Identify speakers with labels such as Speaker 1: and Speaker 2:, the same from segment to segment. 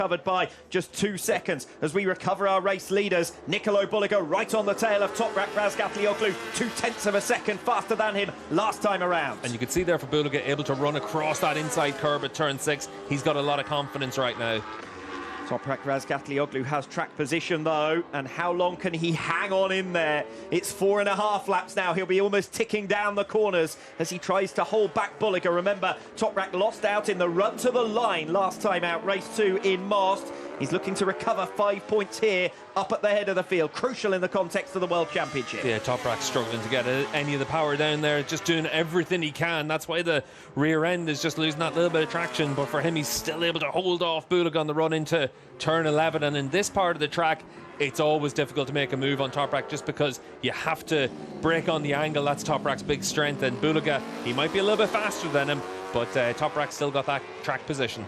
Speaker 1: covered by just 2 seconds as we recover our race leaders. Nicolo Bulliga right on the tail of Toprak Razgatlıoğlu, 0.2 of a second faster than him last time around.
Speaker 2: And you can see there for Bulliga able to run across that inside curb at turn 6. He's got a lot of confidence right now.
Speaker 1: Toprak Razgatlıoğlu has track position though, and how long can he hang on in there? It's 4.5 laps now. He'll be almost ticking down the corners as he tries to hold back Bulliga. Remember, Toprak lost out in the run to the line last time out, race 2 in Most. He's looking to recover 5 points here, up at the head of the field. Crucial in the context of the World Championship.
Speaker 2: Yeah, Toprak's struggling to get any of the power down there, just doing everything he can. That's why the rear end is just losing that little bit of traction. But for him, he's still able to hold off Bulliga on the run into turn 11. And in this part of the track, it's always difficult to make a move on Toprak just because you have to break on the angle. That's Toprak's big strength. And Bulliga, he might be a little bit faster than him, but Toprak's still got that track position.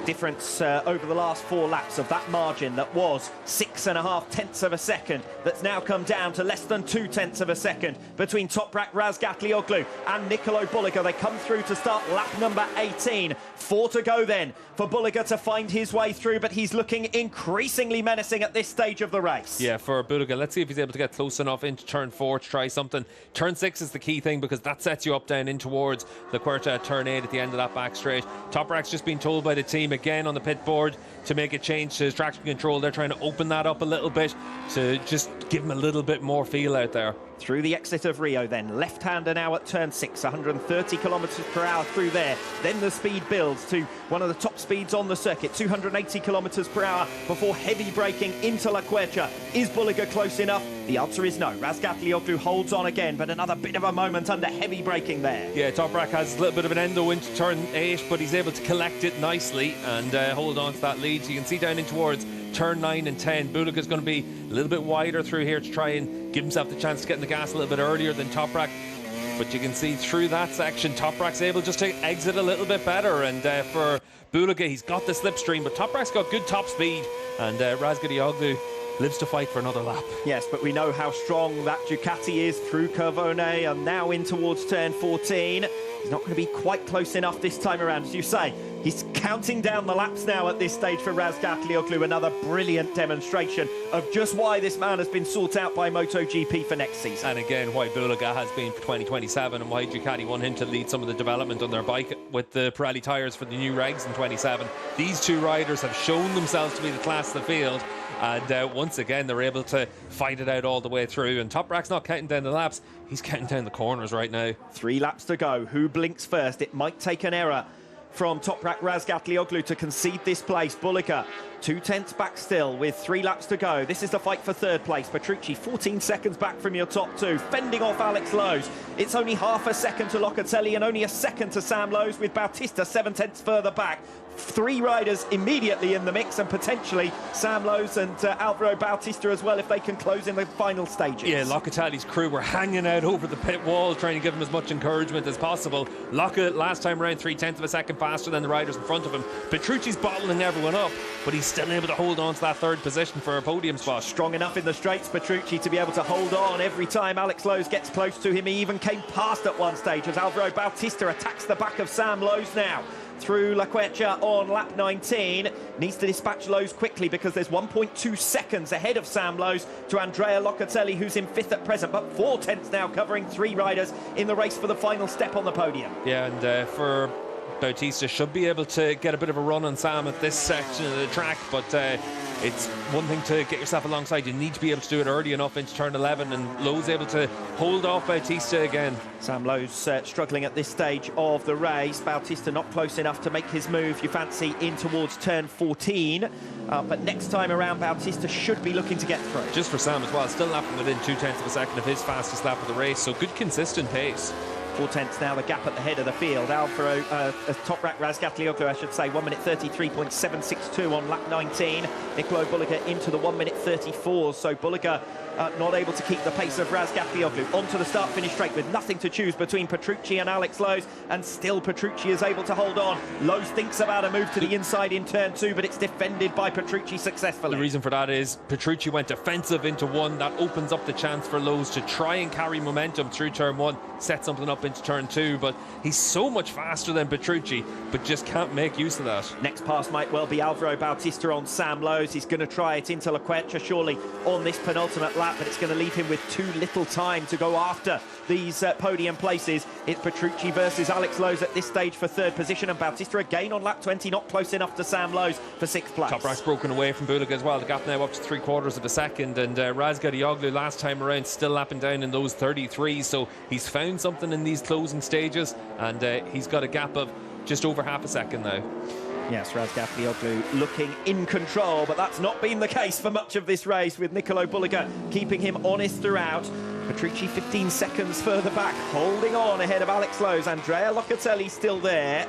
Speaker 1: Difference over the last 4 laps of that margin that was 6.5 of a second, that's now come down to less than 0.2 of a second between Toprak Razgatlıoğlu and Nicolo Bulliga. They come through to start lap number 18. 4 to go then for Bulliga to find his way through, but he's looking increasingly menacing at this stage of the race.
Speaker 2: Yeah, for Bulliga, let's see if he's able to get close enough into turn 4 to try something. Turn 6 is the key thing because that sets you up down in towards the Querta at turn 8 at the end of that back straight. Toprak's just been told by the team again on the pit board to make a change to his traction control. They're trying to open that up a little bit to just give him a little bit more feel out there.
Speaker 1: Through the exit of Rio then, left-hander now at turn 6, 130 kilometres per hour through there. Then the speed builds to one of the top speeds on the circuit, 280 kilometres per hour before heavy braking into La Quercha. Is Bulliga close enough? The answer is no. Razgatlıoğlu holds on again, but another bit of a moment under heavy braking there.
Speaker 2: Yeah, Toprak has a little bit of an endo into turn 8, but he's able to collect it nicely and hold on to that lead. So you can see down in towards turn 9 and 10, Bulliga's going to be a little bit wider through here to try and give himself the chance to get in the gas a little bit earlier than Toprak. But you can see through that section, Toprak's able just to exit a little bit better. And for Bulliga, he's got the slipstream, but Toprak's got good top speed. And Razgatlıoğlu lives to fight for another lap.
Speaker 1: Yes, but we know how strong that Ducati is through Curvone and now in towards turn 14. He's not going to be quite close enough this time around, as you say. He's counting down the laps now at this stage for Razgatlıoğlu. Another brilliant demonstration of just why this man has been sought out by MotoGP for next season.
Speaker 2: And again, why Bulliga has been for 2027 and why Ducati want him to lead some of the development on their bike with the Pirelli tyres for the new regs in 27. These two riders have shown themselves to be the class of the field. And once again, they're able to fight it out all the way through. And Toprak's not counting down the laps. He's counting down the corners right now. 3
Speaker 1: laps to go. Who blinks first? It might take an error from Toprak Razgatlıoğlu to concede this place. Bulliga 2/10 back still with 3 laps to go. This is the fight for 3rd place. Petrucci 14 seconds back from your top 2, fending off Alex Lowes. It's only half a second to Locatelli and only a second to Sam Lowes, with Bautista 7/10 further back. 3 riders immediately in the mix, and potentially Sam Lowes and Alvaro Bautista as well if they can close in the final stages.
Speaker 2: Yeah, Locatelli's crew were hanging out over the pit wall trying to give him as much encouragement as possible. Locke last time around 0.3 of a second faster than the riders in front of him. Petrucci's bottling everyone up, but he's still able to hold on to that 3rd position for a podium spot.
Speaker 1: Strong enough in the straights, Petrucci, to be able to hold on every time Alex Lowes gets close to him. He even came past at one stage as Alvaro Bautista attacks the back of Sam Lowes now. Through La Quercha on lap 19. Needs to dispatch Lowes quickly because there's 1.2 seconds ahead of Sam Lowes to Andrea Locatelli, who's in 5th at present, but 4/10 now covering 3 riders in the race for the final step on the podium.
Speaker 2: Yeah, and for Bautista should be able to get a bit of a run on Sam at this section of the track, but it's one thing to get yourself alongside. You need to be able to do it early enough into turn 11, and Lowes able to hold off Bautista again.
Speaker 1: Sam Lowes struggling at this stage of the race. Bautista not close enough to make his move, you fancy, in towards turn 14. But next time around, Bautista should be looking to get through.
Speaker 2: Just for Sam as well, still lapping within 2/10 of a second of his fastest lap of the race, so good consistent pace.
Speaker 1: 4/10 now the gap at the head of the field. Alvaro Toprak Razgatlıoğlu, I should say, 1 minute 33.762 on lap 19. Nicolo Bulliga into the 1 minute 34. So Bulliga not able to keep the pace of Razgatlıoğlu onto the start-finish straight with nothing to choose between Petrucci and Alex Lowes, and still Petrucci is able to hold on. Lowes thinks about a move to the inside in turn 2, but it's defended by Petrucci successfully.
Speaker 2: The reason for that is Petrucci went defensive into 1. That opens up the chance for Lowes to try and carry momentum through turn 1, set something up into turn 2, but he's so much faster than Petrucci, but just can't make use of that.
Speaker 1: Next pass might well be Alvaro Bautista on Sam Lowes. He's going to try it into Laquecha surely on this penultimate lap, but it's going to leave him with too little time to go after these podium places. It's Petrucci versus Alex Lowes at this stage for 3rd position, and Bautista again on lap 20, not close enough to Sam Lowes for 6th place.
Speaker 2: Toprak's broken away from Bulika as well. The gap now up to 3/4 of a second, and Razgatlıoğlu last time around still lapping down in those 33s, so he's found something in these closing stages, and he's got a gap of just over half a second now.
Speaker 1: Yes, Razgatlıoğlu looking in control, but that's not been the case for much of this race, with Nicolo Bulika keeping him honest throughout. Petrucci 15 seconds further back, holding on ahead of Alex Lowes. Andrea Locatelli still there,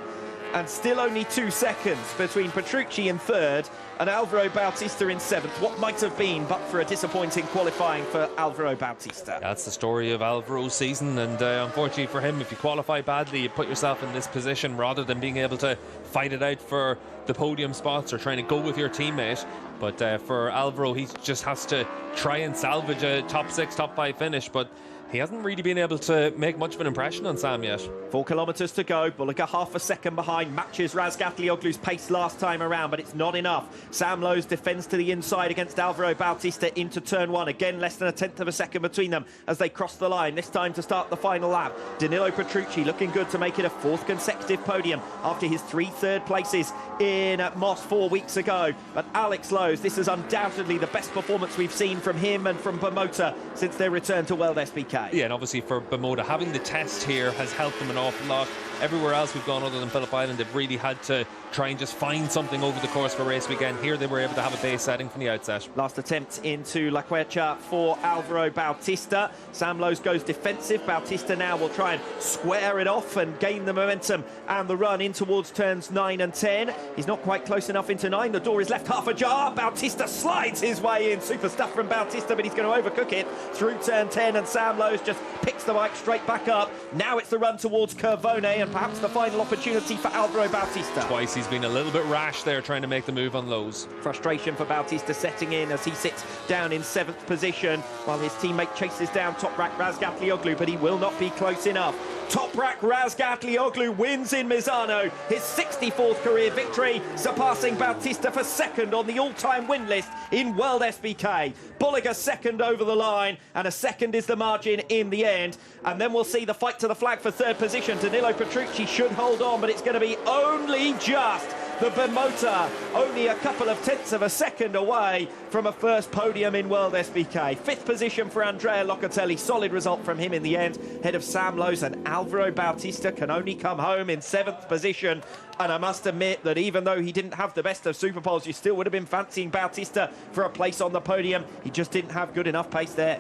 Speaker 1: and still only 2 seconds between Petrucci in 3rd and Alvaro Bautista in 7th. What might have been but for a disappointing qualifying for Alvaro Bautista.
Speaker 2: That's the story of Alvaro's season, and unfortunately for him, if you qualify badly, you put yourself in this position rather than being able to fight it out for the podium spots or trying to go with your teammate. But for Alvaro, he just has to try and salvage a top 6, top 5 finish, but he hasn't really been able to make much of an impression on Sam yet.
Speaker 1: 4 kilometres to go. Bulika half a second behind, matches Razgatlıoğlu's pace last time around, but it's not enough. Sam Lowes defends to the inside against Alvaro Bautista into turn 1. Again, less than a 1/10 of a second between them as they cross the line, this time to start the final lap. Danilo Petrucci looking good to make it a 4th consecutive podium after his 3 third places in Moss 4 weeks ago. But Alex Lowes, this is undoubtedly the best performance we've seen from him and from Bimota since their return to World SBK.
Speaker 2: Yeah, and obviously for Bimota, having the test here has helped him an awful lot. Everywhere else we've gone other than Phillip Island, they've really had to try and just find something over the course of a race weekend. Here they were able to have a base setting from the outset.
Speaker 1: Last attempt into Laquecha for Alvaro Bautista. Sam Lowes goes defensive. Bautista now will try and square it off and gain the momentum and the run in towards turns 9 and 10. He's not quite close enough into 9. The door is left half ajar. Bautista slides his way in. Super stuff from Bautista, but he's going to overcook it through turn 10, and Sam Lowes just picks the bike straight back up. Now it's the run towards Curvone, and perhaps the final opportunity for Alvaro Bautista.
Speaker 2: Twice he's been a little bit rash there trying to make the move on Lowes.
Speaker 1: Frustration for Bautista setting in as he sits down in 7th position while his teammate chases down Toprak Razgatlıoğlu, but he will not be close enough. Toprak Razgatlıoğlu wins in Misano, his 64th career victory, surpassing Bautista for 2nd on the all-time win list in World SBK. Bulika 2nd over the line, and a 2nd is the margin in the end. And then we'll see the fight to the flag for 3rd position. Danilo Petrucci should hold on, but it's going to be only just the Bimota, only a couple of 1/10 of a second away from a 1st podium in World SBK. 5th position for Andrea Locatelli, solid result from him in the end, ahead of Sam Lowes, and Alvaro Bautista can only come home in 7th position. And I must admit that even though he didn't have the best of Superpoles, you still would have been fancying Bautista for a place on the podium. He just didn't have good enough pace there.